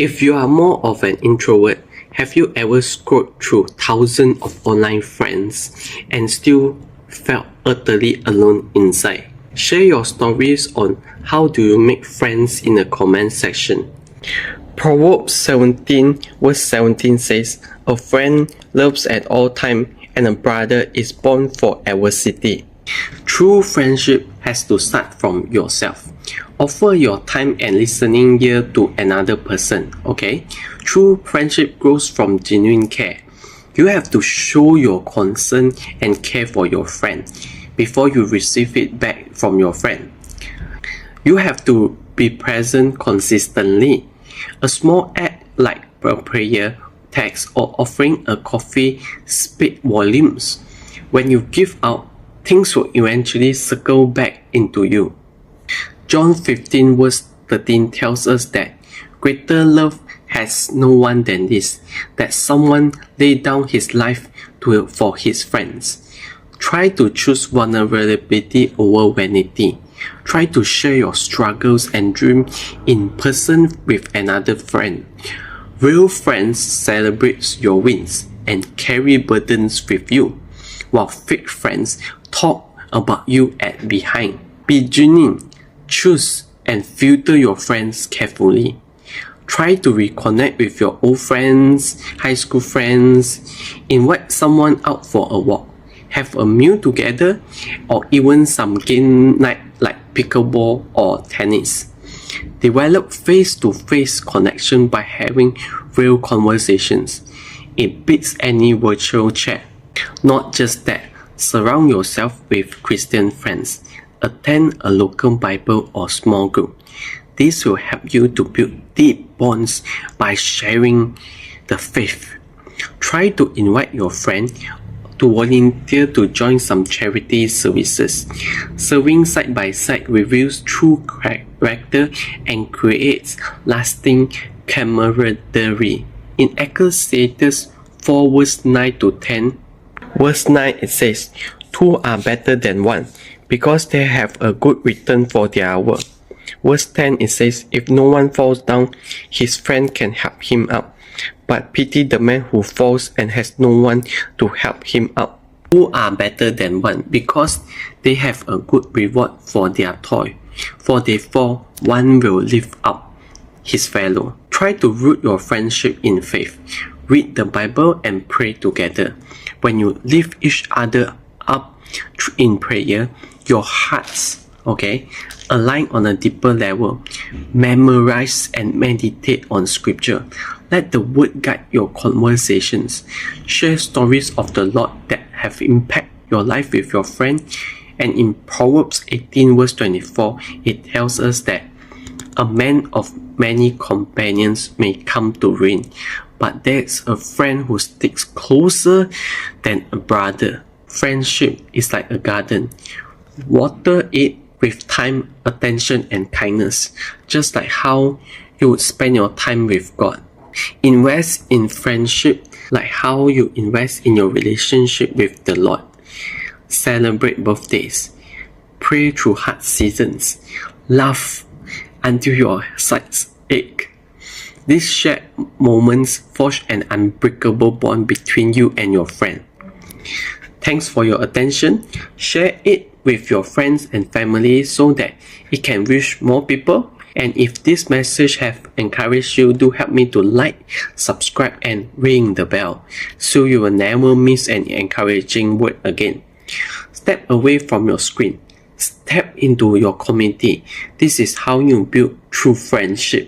If you are more of an introvert, have you ever scrolled through thousands of online friends and still felt utterly alone inside? Share your stories on how do you make friends in the comment section. Proverbs 17 verse 17 says, "A friend loves at all times, and a brother is born for adversity." True friendship has to start from yourself. Offer your time and listening ear to another person, okay? True friendship grows from genuine care. You have to show your concern and care for your friend before you receive it back from your friend. You have to be present consistently. A small act like a prayer, text, or offering a coffee speak volumes. When you give out, things will eventually circle back into you. John 15 verse 13 tells us that greater love has no one than this, that someone lay down his life for his friends. Try to choose vulnerability over vanity. Try to share your struggles and dreams in person with another friend. Real friends celebrate your wins and carry burdens with you, while fake friends talk about you at behind. Be genuine. Choose and filter your friends carefully. Try to reconnect with your old friends, high school friends. Invite someone out for a walk. Have a meal together, or even some game night like pickleball or tennis. Develop face-to-face connection by having real conversations. It beats any virtual chat. Not just that, surround yourself with Christian friends. Attend a local Bible or small group. This will help you to build deep bonds by sharing the faith. Try to invite your friend to volunteer to join some charity services. Serving side by side reveals true character and creates lasting camaraderie. In Ecclesiastes 4 verse 9 to 10, verse 9 it says, "Two are better than one, because they have a good return for their work." Verse 10 it says, "If no one falls down, his friend can help him up. But pity the man who falls and has no one to help him up." Two are better than one, because they have a good reward for their toil. For they fall, one will lift up his fellow. Try to root your friendship in faith. Read the Bible and pray together. When you lift each other up in prayer, your hearts, align on a deeper level. Memorize and meditate on scripture. Let the word guide your conversations. Share stories of the Lord that have impacted your life with your friend. And in Proverbs 18 verse 24, it tells us that a man of many companions may come to ruin, but there's a friend who sticks closer than a brother. Friendship is like a garden. Water it with time, attention, and kindness, just like how you would spend your time with God. Invest in friendship like how you invest in your relationship with the Lord. Celebrate birthdays. Pray through hard seasons. Laugh until your sides ache. These shared moments forge an unbreakable bond between you and your friend. Thanks for your attention. Share it with your friends and family so that it can reach more people. And if this message have encouraged you, do help me to like, subscribe, and ring the bell so you will never miss an encouraging word again. Step away from your screen. Step into your community. This is how you build true friendship.